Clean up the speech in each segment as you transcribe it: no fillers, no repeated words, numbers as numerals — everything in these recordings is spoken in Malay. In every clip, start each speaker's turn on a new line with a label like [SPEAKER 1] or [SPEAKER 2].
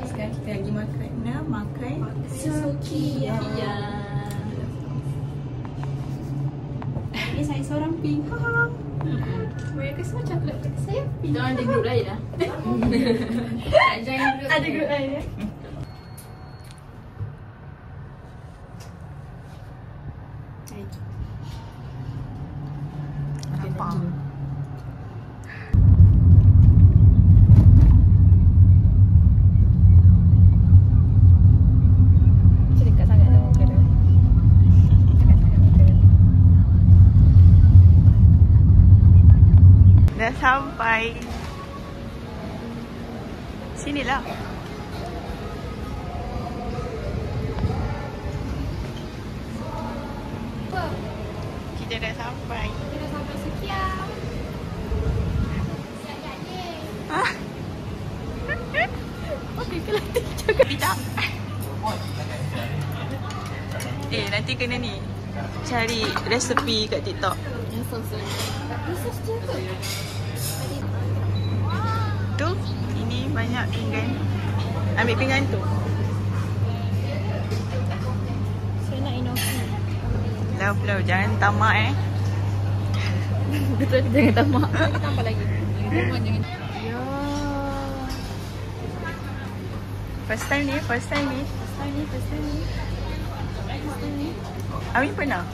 [SPEAKER 1] Sekarang kita lagi makan Sukiya. Ini saya seorang pink. Mereka semua coklat, saya pink.
[SPEAKER 2] Jangan ada grup lain lah.
[SPEAKER 1] Ada grup lain ya.
[SPEAKER 3] Nampak. Dah sampai. Sinilah. Kita dah sampai.
[SPEAKER 2] Kita dah sampai Sukiya.
[SPEAKER 3] Ah.
[SPEAKER 2] Okey, kalau cakap
[SPEAKER 3] Tidak. Nanti kena ni. Cari resepi kat TikTok.
[SPEAKER 2] yang sos-sos. Sos je tu.
[SPEAKER 3] Tu, ini banyak pinggan. Ambil pinggan tu.
[SPEAKER 2] Saya nak inoki.
[SPEAKER 3] Lau, jangan tamak
[SPEAKER 2] Betul, jangan tamak. Kita tambah lagi. Jangan jangan.
[SPEAKER 3] Ya. First time ni.
[SPEAKER 2] First time ni.
[SPEAKER 3] Amin pernah?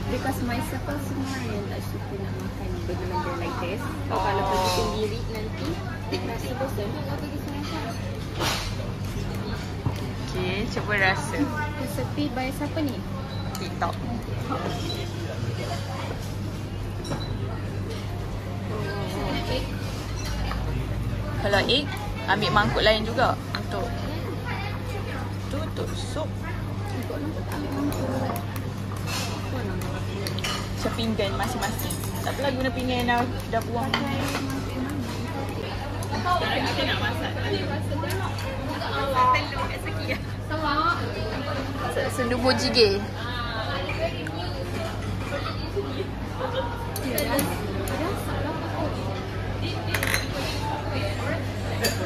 [SPEAKER 2] Because my circle semua yang tak suka nak makan benda-benda like this. So kalau pergi sendiri nanti rasa bosan, nak pergi senang-senang.
[SPEAKER 3] Okay, cuba rasa.
[SPEAKER 2] Resepi by siapa ni?
[SPEAKER 3] TikTok.
[SPEAKER 2] Egg.
[SPEAKER 3] Kalau egg, ambil mangkuk lain juga untuk sup. Sepinggan masing-masing. Tak apalah guna pinggan yang dah buang. Kita nak masak. Telur kat Sukiya. Sendubu jige.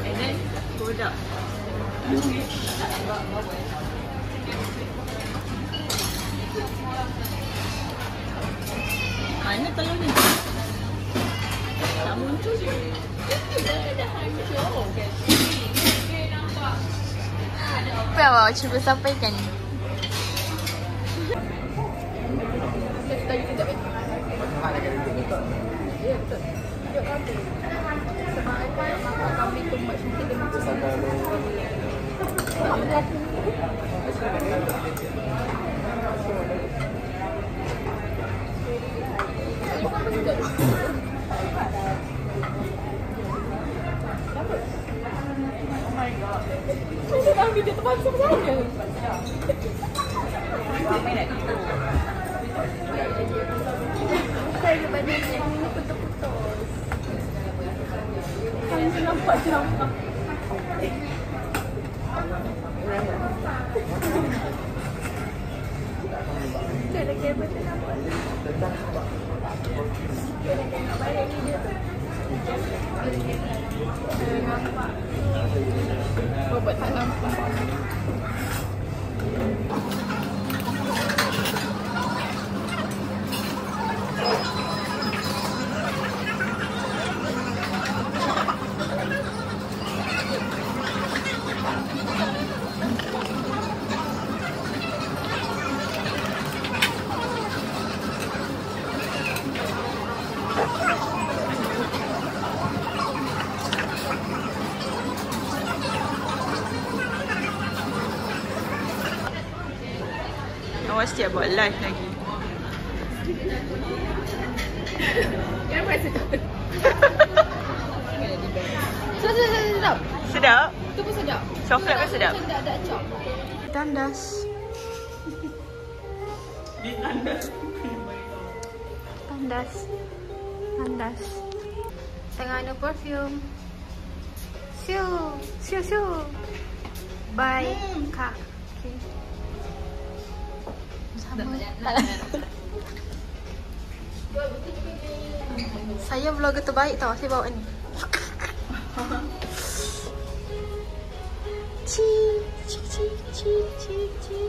[SPEAKER 3] And then produk. Mana telur ni? Tak muncul je. Dah hancur. Apa yang awak cuba sampaikan?
[SPEAKER 2] Ya betul. Yuk kambing. Sebab kambing tu macam kita makan sama. Saya dah ambil dia teman sama saya.
[SPEAKER 3] Ramai nak tidur.
[SPEAKER 2] Saya badan yang ini putus-putus. Saya nampak jampak. Saya dah kira betul nampak. Saya dah kira nak balik ni dia tu. Nampak. Buat tak nampak.
[SPEAKER 3] Awak setiap buat live lagi.
[SPEAKER 2] Jangan rasa takut.
[SPEAKER 3] Coklat pun sedap.
[SPEAKER 2] Macam tak ada cok.
[SPEAKER 3] Tandas. Tandas. Tandas. Tengah ada perfume. Siu. Siu siu. By Kak. Okay. Sama. Saya vlogger terbaik tau. Saya bawa ni. Ci, ci, ci, ci, ci, ci.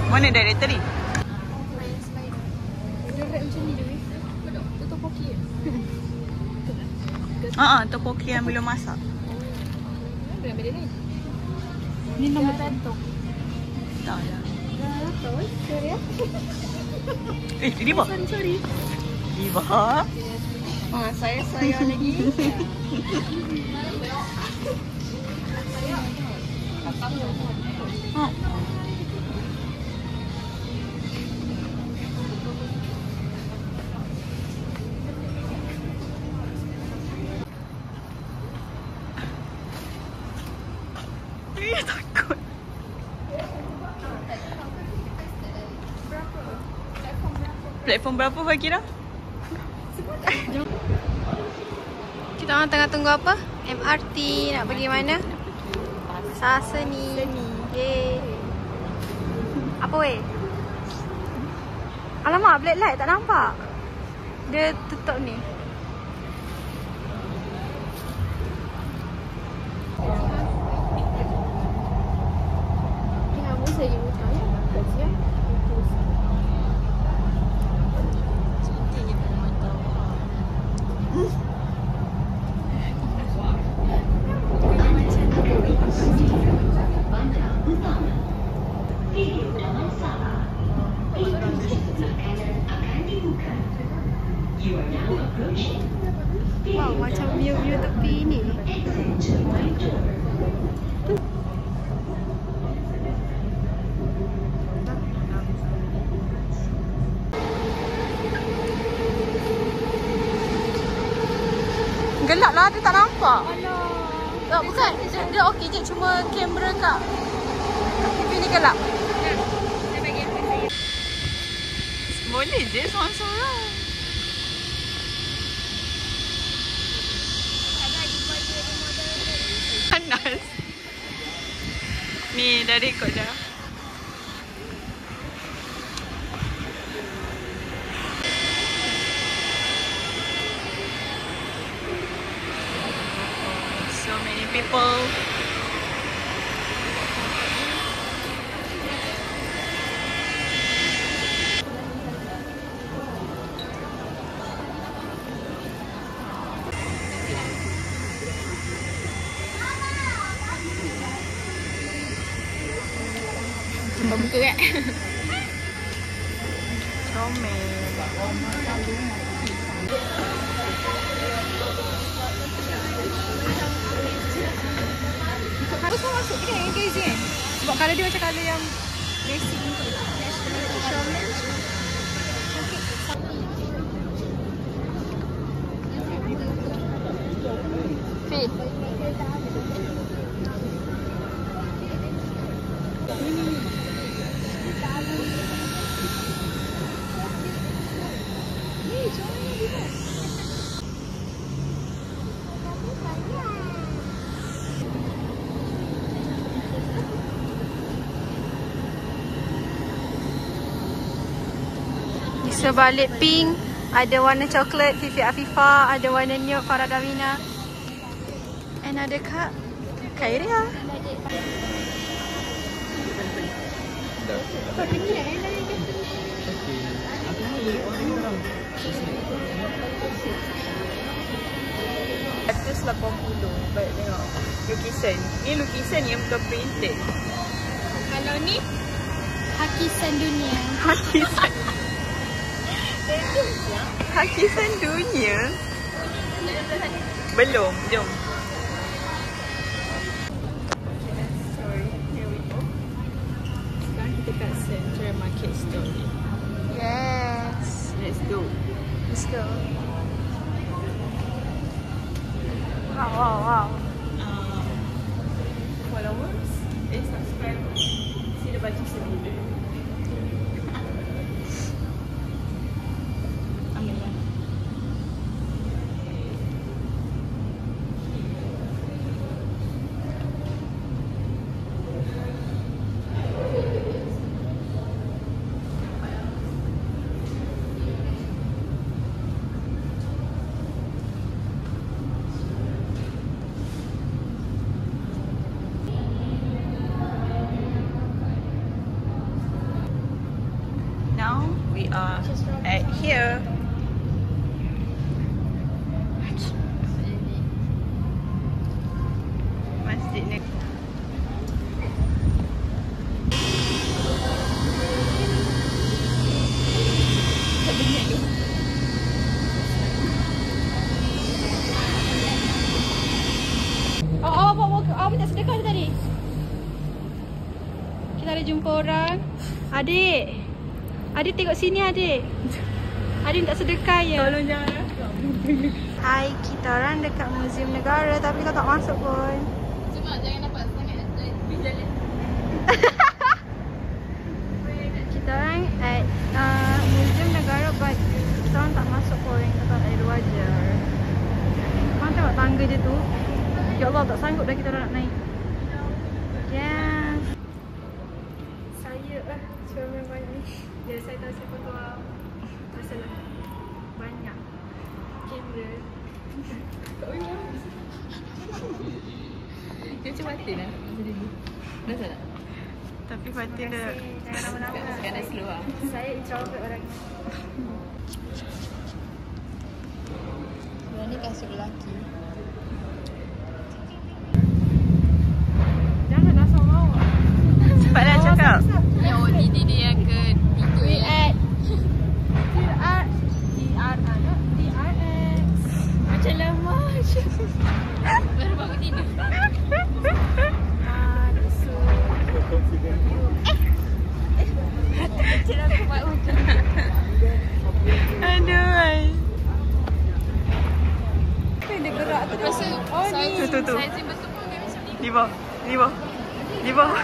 [SPEAKER 3] Mana directory? Topoki yang belum masak.
[SPEAKER 2] Ni nombor satu.
[SPEAKER 3] Tak lah.
[SPEAKER 2] Sorry ya.
[SPEAKER 3] Diva.
[SPEAKER 2] Sorry.
[SPEAKER 3] Diva.
[SPEAKER 2] Saya lagi.
[SPEAKER 3] Takut. Platform berapa bagi dah? Kita orang tengah tunggu apa? MRT nak pergi mana? Saseni. Yeay. Apa weh? Alamak, black light tak nampak. Dia tutup ni. Wow, macam view-view tepi ni. Gelap lah, dia tak nampak. Tak, bukan. Dia okey je, cuma kamera kat TV ni gelap. Boleh je seorang-seorang. Panas. Ni dah rekod dah. So many people.
[SPEAKER 2] Nampak buka kan?
[SPEAKER 3] Comel.
[SPEAKER 2] Harus kau masuk ke yang crazy kan? Sebab colour dia macam colour yang basic ni.
[SPEAKER 3] Fit. Di sebalik pink ada warna coklat Fifi Afifah, ada warna nude Farah Davina, and ada Kak Khairia. Atas 80. Baik tengok lukisan. Ni lukisan yang bukan printed.
[SPEAKER 2] Kalau ni hakisan dunia.
[SPEAKER 3] Hakisan. Hakisan dunia. Belum, jom. Sorry, here we go. Sekarang kita kat Central
[SPEAKER 2] subscribe. Sila baca sendiri. Ambil lah.
[SPEAKER 3] Now we are at here. Masjid ni. Awak minta sedekah tadi. Kita ada jumpa orang. Adik. Adik tengok sini adik. Adik minta sedekah ya.
[SPEAKER 2] Tolong jangan rakam.
[SPEAKER 3] Hai, kita orang dekat Museum Negara tapi kita tak masuk pun.
[SPEAKER 1] Cuma jangan nampak sangat jalan.
[SPEAKER 3] Kita orang at Museum Negara but kita orang tak masuk pun. Kita tak air luar je. Korang tengok tangga dia tu. Ya Allah, tak sanggup dah kita orang nak naik. Yes. Saya cuma banyak. Ya, saya tahu siapa tu masalah banyak kamera.
[SPEAKER 1] Dia macam Fatin lah. Dah tak?
[SPEAKER 3] Tapi Fatin dah lama-lama.
[SPEAKER 1] Sekarang slow lah.
[SPEAKER 3] Saya introvert orang.
[SPEAKER 1] Yang ni kasut lelaki.
[SPEAKER 3] Jangan asal mau. Cepatlah cakap.
[SPEAKER 1] Yang ODD dia yang ketiga.
[SPEAKER 3] We at DRX. Macam lama je.
[SPEAKER 1] Baru bangun tidur.
[SPEAKER 3] Kecil aku buat macam aduh ay. Dia gerak tu.
[SPEAKER 1] Rasa
[SPEAKER 3] Tu.
[SPEAKER 1] saiz betul pun dia macam ni.
[SPEAKER 3] Di bawah. Di bawah. Di bawah.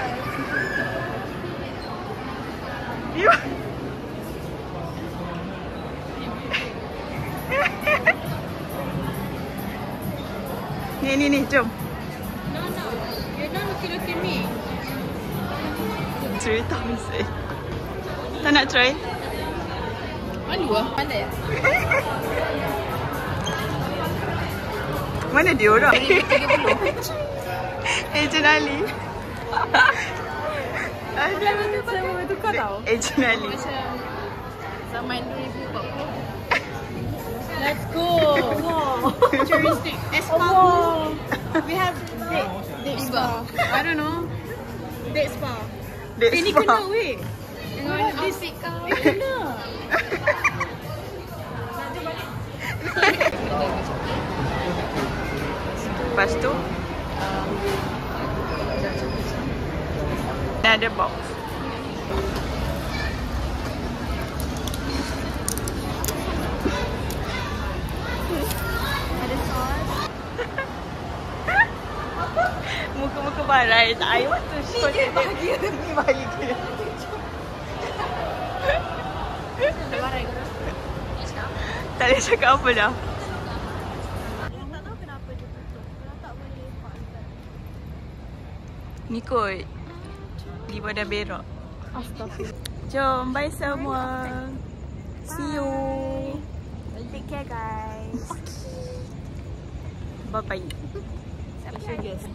[SPEAKER 3] Di bawah. Ni, jom.
[SPEAKER 1] No. You're not looking at me.
[SPEAKER 3] Cerita mesti. Tak nak try?
[SPEAKER 1] Malu lah. Pandai lah.
[SPEAKER 3] Mana dia orang? Ejen Ali.
[SPEAKER 1] Sama tu kau tahu.
[SPEAKER 3] Ejen Ali.
[SPEAKER 1] Macam zaman 2040.
[SPEAKER 2] Let's go.
[SPEAKER 1] Futuristic. Espa.
[SPEAKER 2] We have date spa. I don't know. Date spa.
[SPEAKER 3] Date
[SPEAKER 2] Ini
[SPEAKER 3] spa.
[SPEAKER 2] kena weh.
[SPEAKER 1] Dengan outfit kau.
[SPEAKER 2] Kena.
[SPEAKER 3] Lepas tu ada box. Ada sos. Muka-muka barai. Tak air waktu. Ni dia bahagia. Ni bahagia.
[SPEAKER 1] Barai kau.
[SPEAKER 3] Tak boleh cakap apa dah. Ni kot Liba dah berak.
[SPEAKER 2] Astaghfirullah.
[SPEAKER 3] Jom, bye semua. See you.
[SPEAKER 2] Take care guys.
[SPEAKER 3] Bye-bye.
[SPEAKER 2] Special guest.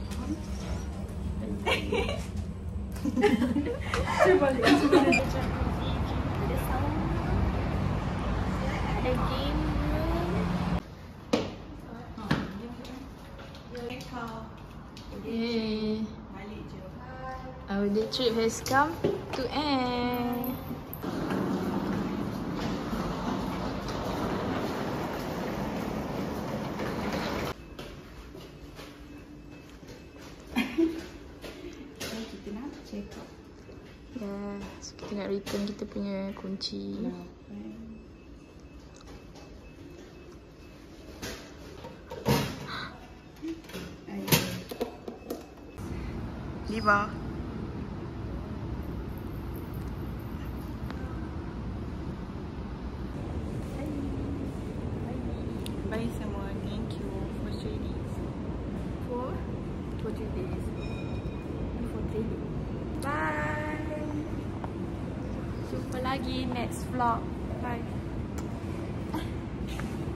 [SPEAKER 2] Ada game room.
[SPEAKER 1] Yay. Our day trip has come to end.
[SPEAKER 2] Kita nak check out.
[SPEAKER 1] Yeah, so kita nak return kita punya kunci.
[SPEAKER 3] Liba. lagi next vlog. Bye.